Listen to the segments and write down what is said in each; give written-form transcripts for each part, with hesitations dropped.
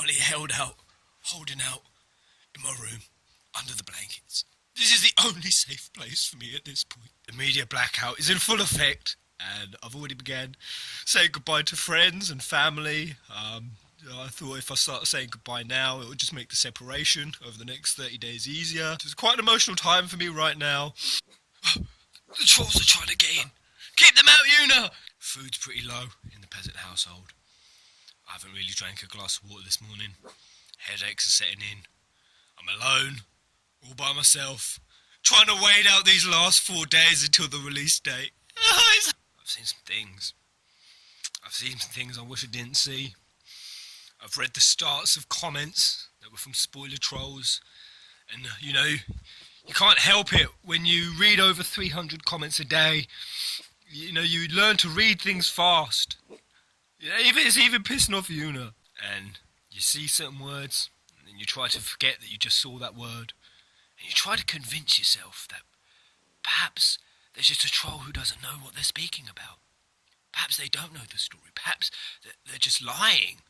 quietly holding out in my room, under the blankets. This is the only safe place for me at this point. The media blackout is in full effect, and I've already began saying goodbye to friends and family. I thought if I start saying goodbye now, it would just make the separation over the next 30 days easier. It's quite an emotional time for me right now. The trolls are trying to get in. Keep them out, Una! Food's pretty low in the peasant household. I haven't really drank a glass of water this morning. Headaches are setting in. I'm alone, all by myself, trying to wait out these last 4 days until the release date. I've seen some things. I wish I didn't see. I've read the starts of comments that were from spoiler trolls, and you can't help it when you read over 300 comments a day. You learn to read things fast. It's even pissing off Una. And you see certain words, and then you try to forget that you just saw that word, and you try to convince yourself that perhaps there's just a troll who doesn't know what they're speaking about. Perhaps they don't know the story. Perhaps they're just lying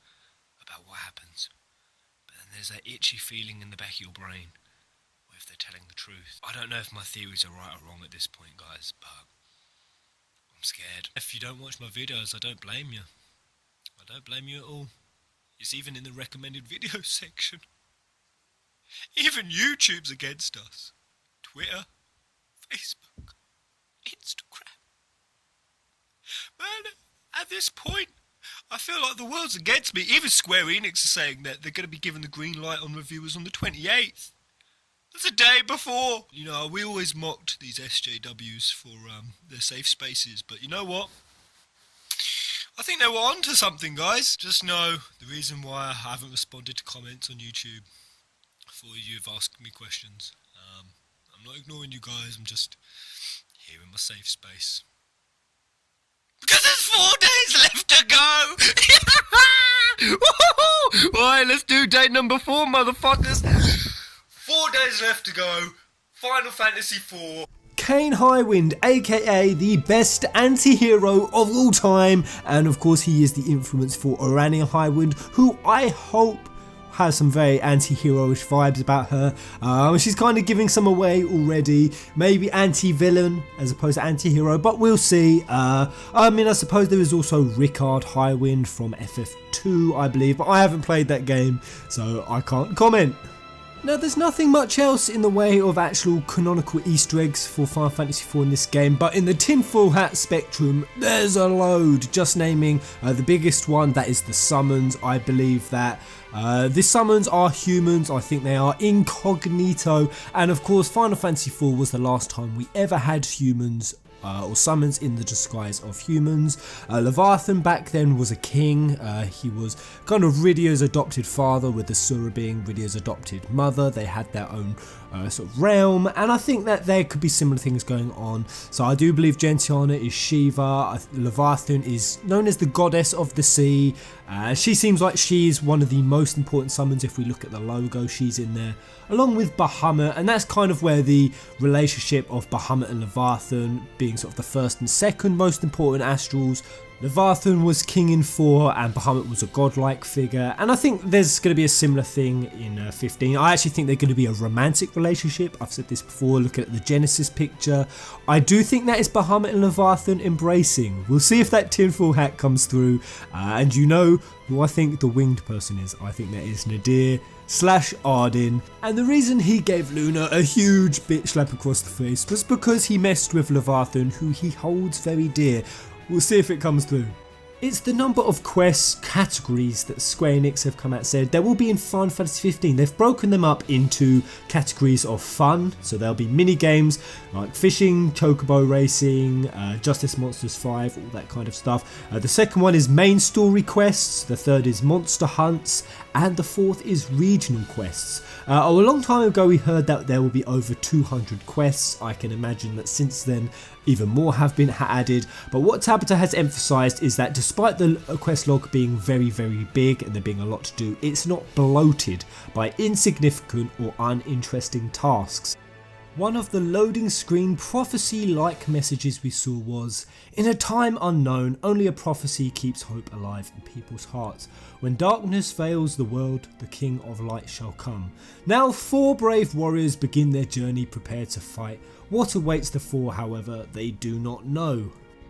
about what happens. But then there's that itchy feeling in the back of your brain, or if they're telling the truth. I don't know if my theories are right or wrong at this point, guys, but I'm scared. If you don't watch my videos, I don't blame you. I don't blame you at all. It's even in the recommended videos section. Even YouTube's against us. Twitter, Facebook, Instagram. Man, at this point, I feel like the world's against me. Even Square Enix are saying that they're going to be giving the green light on reviewers on the 28th. That's a day before. We always mocked these SJWs for their safe spaces, but you know what? I think they were onto something, guys. Just know the reason why I haven't responded to comments on YouTube for you have asked me questions. I'm not ignoring you guys, I'm just here in my safe space. Because there's 4 days left to go! Alright, let's do date number 4, motherfuckers! 4 days left to go. Final Fantasy IV. Aranea Highwind, aka the best anti-hero of all time, and of course he is the influence for Aranea Highwind, who I hope has some very anti-heroish vibes about her. She's kind of giving some away already, maybe anti-villain as opposed to anti-hero, but we'll see. I suppose there is also Ricard Highwind from FF2, I believe, but I haven't played that game, so I can't comment. Now, there's nothing much else in the way of actual canonical Easter eggs for Final Fantasy IV in this game, but in the tinfoil hat spectrum, there's a load. Just naming the biggest one, that is the summons. I believe that the summons are humans. I think they are incognito, and of course Final Fantasy IV was the last time we ever had humans or summons in the disguise of humans. Leviathan back then was a king. He was kind of Rydia's adopted father, with Asura being Rydia's adopted mother. They had their own sort of realm, and I think that there could be similar things going on. So I do believe Gentiana is Shiva. Leviathan is known as the goddess of the sea. She seems like she's one of the most important summons. If we look at the logo, she's in there along with Bahamut, and that's kind of where the relationship of Bahamut and Leviathan being sort of the first and second most important astrals. Leviathan was king in 4 and Bahamut was a godlike figure, and I think there's going to be a similar thing in 15. I actually think they're going to be a romantic relationship. I've said this before, looking at the Genesis picture. I do think that is Bahamut and Leviathan embracing. We'll see if that tinfoil hat comes through, and you know who I think the winged person is. I think that is Nadir / Arden, and the reason he gave Luna a huge bitch slap across the face was because he messed with Leviathan, who he holds very dear. We'll see if it comes through. It's the number of quests categories that Square Enix have come out and said there will be in Final Fantasy 15. They've broken them up into categories of fun, so there'll be mini games like fishing, chocobo racing, Justice Monsters 5, all that kind of stuff. The second one is main story quests, the third is monster hunts, and the fourth is regional quests. A long time ago we heard that there will be over 200 quests. I can imagine that since then even more have been added, but what Tabata has emphasised is that despite the quest log being very big and there being a lot to do, it's not bloated by insignificant or uninteresting tasks. One of the loading screen prophecy-like messages we saw was, "In a time unknown, only a prophecy keeps hope alive in people's hearts. When darkness veils the world, the King of Light shall come." Now 4 brave warriors begin their journey prepared to fight. What awaits the 4, however, they do not know.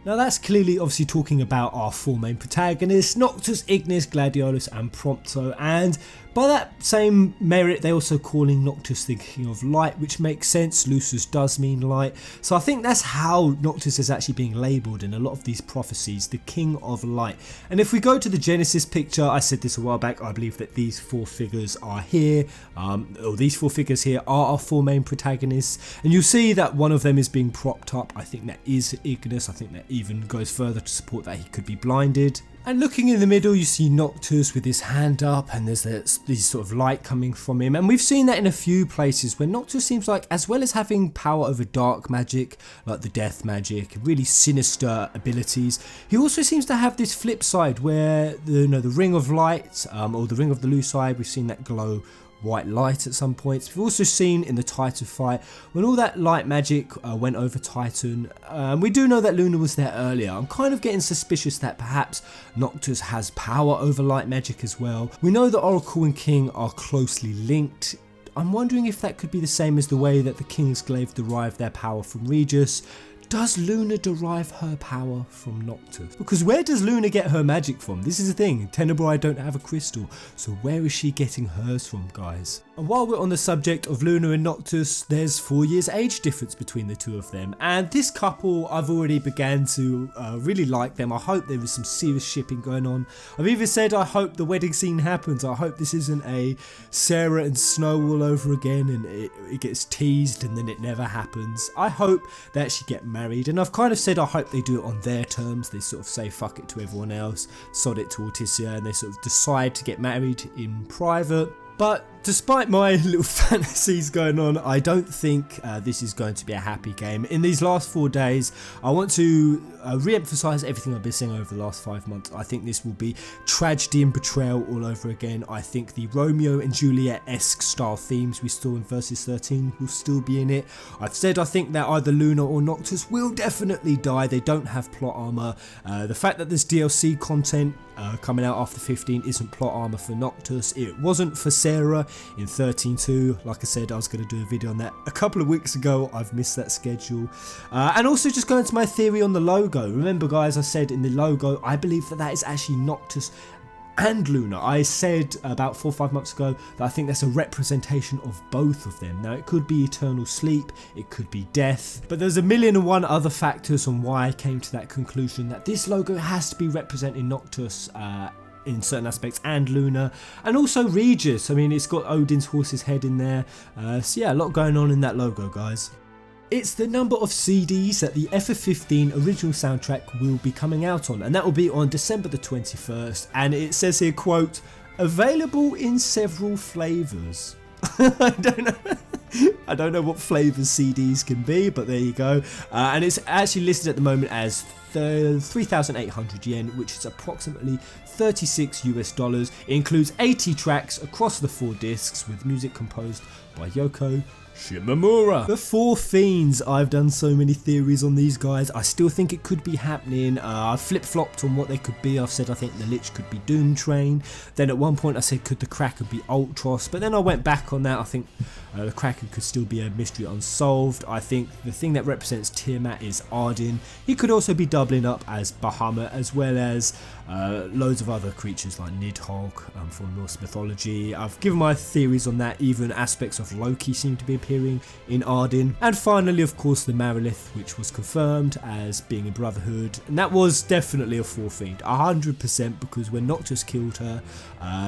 Now that's clearly obviously talking about our 4 main protagonists, Noctis, Ignis, Gladiolus and Prompto, and by that same merit they're also calling Noctis the King of Light, which makes sense. Lucius does mean light, so I think that's how Noctis is actually being labelled in a lot of these prophecies, the King of Light. And if we go to the Genesis picture, I said this a while back, I believe that these 4 figures are here, or these 4 figures here are our 4 main protagonists, and you'll see that one of them is being propped up. I think that is Ignis. I think that even goes further to support that he could be blinded. And looking in the middle, you see Noctis with his hand up, and there's these sort of light coming from him. And we've seen that in a few places where Noctis seems like, as well as having power over dark magic, like the death magic, really sinister abilities, he also seems to have this flip side where the ring of light, or the ring of the Lucii, we've seen that glow white light at some points. We've also seen in the Titan fight when all that light magic went over Titan. We do know that Luna was there earlier. I'm kind of getting suspicious that perhaps Noctis has power over light magic as well. We know that Oracle and King are closely linked. I'm wondering if that could be the same as the way that the Kingsglaive derived their power from Regis. Does Luna derive her power from Noctis? Because where does Luna get her magic from? This is the thing, Tenebrae don't have a crystal, so where is she getting hers from, guys? And while we're on the subject of Luna and Noctis, there's 4 years age difference between the 2 of them, and this couple, I've already began to really like them. I hope there is some serious shipping going on. I've even said I hope the wedding scene happens. I hope this isn't a Sarah and Snow all over again and it gets teased and then it never happens. I hope they actually get married, and I've kind of said I hope they do it on their terms. They sort of say fuck it to everyone else, sod it to Orticia, and they sort of decide to get married in private. But despite my little fantasies going on, I don't think this is going to be a happy game. In these last 4 days, I want to re-emphasise everything I've been saying over the last 5 months. I think this will be tragedy and betrayal all over again. I think the Romeo and Juliet-esque style themes we saw in Versus 13 will still be in it. I've said I think that either Luna or Noctis will definitely die. They don't have plot armour. The fact that there's DLC content coming out after 15 isn't plot armour for Noctis. It wasn't for Sarah in 13.2. Like I said, I was going to do a video on that a couple of weeks ago. I've missed that schedule. And also just going to my theory on the logo. Remember guys, I said in the logo, I believe that is actually Noctis and Luna. I said about 4 or 5 months ago that I think that's a representation of both of them. Now it could be eternal sleep, it could be death, but there's 1,000,001 other factors on why I came to that conclusion that this logo has to be representing Noctis in certain aspects, and Luna, and also Regis. I mean, it's got Odin's horse's head in there, so yeah, a lot going on in that logo, guys. It's the number of CDs that the FF15 original soundtrack will be coming out on, and that will be on December the 21st, and it says here, quote, available in several flavours. I don't know what flavours CDs can be, but there you go. And it's actually listed at the moment as 3,800 yen, which is approximately $36 US. It includes 80 tracks across the 4 discs with music composed by Yoko Shimomura. The 4 Fiends, I've done so many theories on these guys. I still think it could be happening. I've flip-flopped on what they could be. I've said I think the Lich could be Doom Train. Then at one point I said could the Kraken be Ultros, but then I went back on that. I think the Kraken could still be a mystery unsolved. I think the thing that represents Tiamat is Arden. He could also be doubling up as Bahamut, as well as loads of other creatures like Nidhogg from Norse mythology. I've given my theories on that. Even aspects of Loki seem to be appearing in Arden. And finally, of course, the Marilith, which was confirmed as being in Brotherhood, and that was definitely a 4 Fiend, 100%, because when Noctis killed her,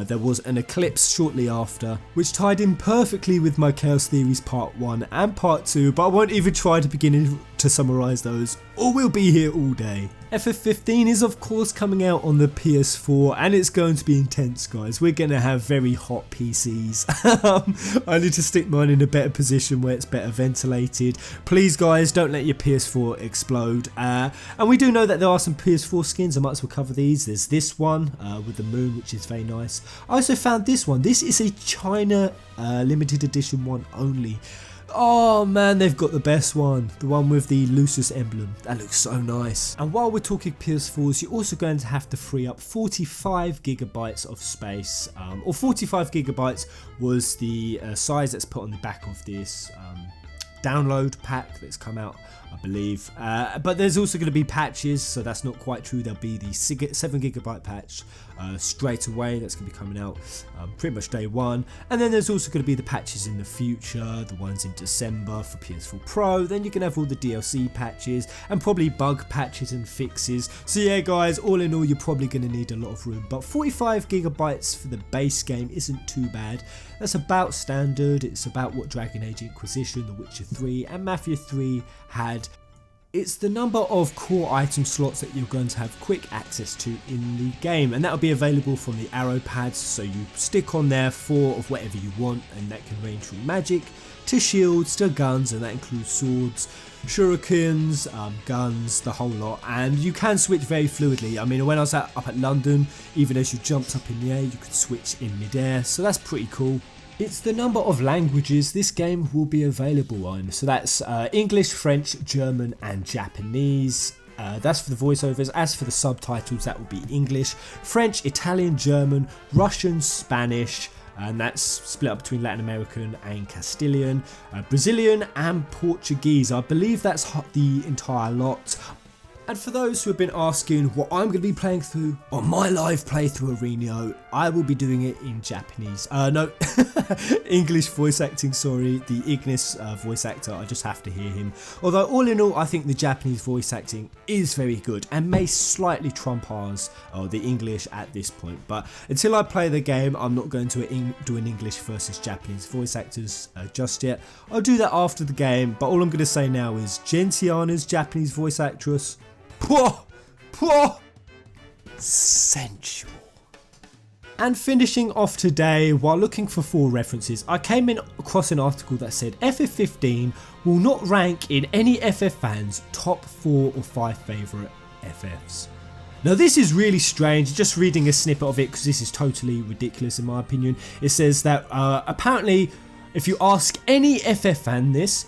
there was an eclipse shortly after, which tied in perfectly with my Chaos Theories Part 1 and Part 2, but I won't even try to begin to summarise those, or we'll be here all day. FF15 is of course coming out on the PS4, and it's going to be intense, guys. We're going to have very hot PCs. I need to stick mine in a better position where it's better ventilated. Please guys, don't let your PS4 explode. And we do know that there are some PS4 skins. I might as well cover these. There's this one with the moon, which is very nice. I also found this one. This is a China limited edition one only. Oh man, they've got the best one. The one with the Lucis emblem. That looks so nice. And while we're talking PS4s, you're also going to have to free up 45 gigabytes of space. Or 45 gigabytes was the size that's put on the back of this download pack that's come out, I believe. But there's also going to be patches, so that's not quite true. There'll be the 7 gigabyte patch straight away that's going to be coming out pretty much day one. And then there's also going to be the patches in the future, the ones in December for PS4 Pro. Then you can have all the DLC patches and probably bug patches and fixes. So yeah guys, all in all you're probably going to need a lot of room, but 45 gigabytes for the base game isn't too bad. That's about standard. It's about what Dragon Age Inquisition, The Witcher 3 and Mafia 3 had. It's the number of core item slots that you're going to have quick access to in the game, and that will be available from the arrow pads, so you stick on there 4 of whatever you want, and that can range from magic to shields to guns, and that includes swords, shurikens, guns, the whole lot. And you can switch very fluidly. I mean, when I was up at London, even as you jumped up in the air, you could switch in midair, so that's pretty cool. It's the number of languages this game will be available on. So that's English, French, German and Japanese. That's for the voiceovers. As for the subtitles, that will be English, French, Italian, German, Russian, Spanish, and that's split up between Latin American and Castilian, Brazilian and Portuguese. I believe that's the entire lot. And for those who have been asking what I'm going to be playing through on my live playthrough of Aranea, I will be doing it in Japanese. No, English voice acting, sorry. The Ignis voice actor, I just have to hear him. Although all in all, I think the Japanese voice acting is very good and may slightly trump ours, or the English at this point. But until I play the game, I'm not going to do an English versus Japanese voice actors just yet. I'll do that after the game, but all I'm going to say now is Gentiana's Japanese voice actress, sensual. And finishing off today, while looking for 4 references, I came across an article that said FF15 will not rank in any FF fans' top 4 or 5 favourite FFs. Now this is really strange, just reading a snippet of it because this is totally ridiculous in my opinion. It says that apparently if you ask any FF fan this,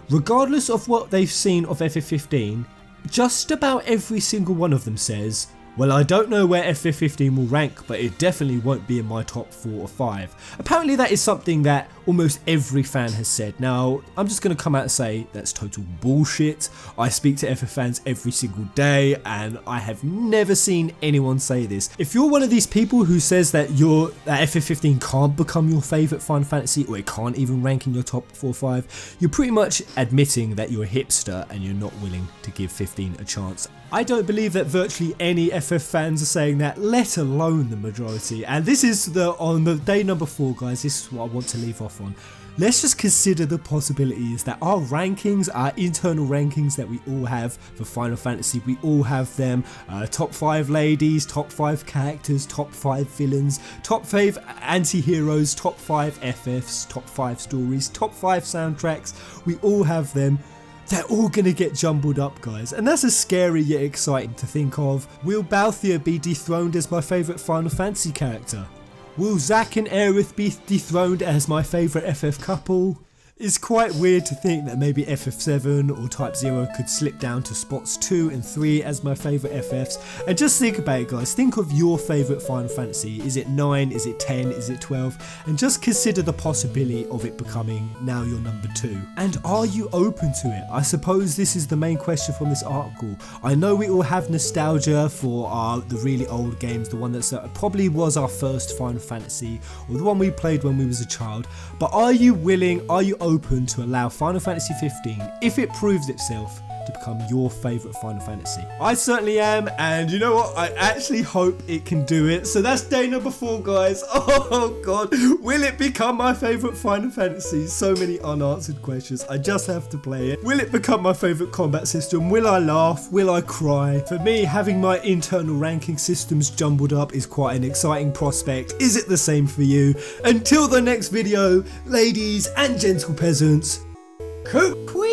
regardless of what they've seen of FF15, just about every single one of them says, well, I don't know where FF15 will rank, but it definitely won't be in my top 4 or 5. Apparently that is something that almost every fan has said. Now, I'm just going to come out and say that's total bullshit. I speak to FF fans every single day, and I have never seen anyone say this. If you're one of these people who says that FF15 can't become your favourite Final Fantasy, or it can't even rank in your top 4 or 5, you're pretty much admitting that you're a hipster and you're not willing to give 15 a chance. I don't believe that virtually any FF fans are saying that, let alone the majority. And this is on the day number 4, guys, this is what I want to leave off on. Let's just consider the possibilities that our rankings, our internal rankings that we all have for Final Fantasy, we all have them. Top 5 ladies, top 5 characters, top 5 villains, top 5 anti-heroes, top 5 FFs, top 5 stories, top 5 soundtracks. We all have them. They're all going to get jumbled up, guys, and that's a scary yet exciting to think of. Will Balthier be dethroned as my favourite Final Fantasy character? Will Zack and Aerith be dethroned as my favourite FF couple? It's quite weird to think that maybe FF7 or Type 0 could slip down to spots 2 and 3 as my favourite FFs. And just think about it, guys. Think of your favourite Final Fantasy. Is it 9? Is it 10? Is it 12? And just consider the possibility of it becoming now your number 2. And are you open to it? I suppose this is the main question from this article. I know we all have nostalgia for the really old games, the one that probably was our first Final Fantasy, or the one we played when we was a child. But are you willing, are you open to allow Final Fantasy 15, if it proves itself, to become your favourite Final Fantasy? I certainly am, and you know what, I actually hope it can do it. So that's day number 4, guys. Oh god, will it become my favourite Final Fantasy? So many unanswered questions, I just have to play it. Will it become my favourite combat system? Will I laugh? Will I cry? For me, having my internal ranking systems jumbled up is quite an exciting prospect. Is it the same for you? Until the next video, ladies and gentle peasants, Queen!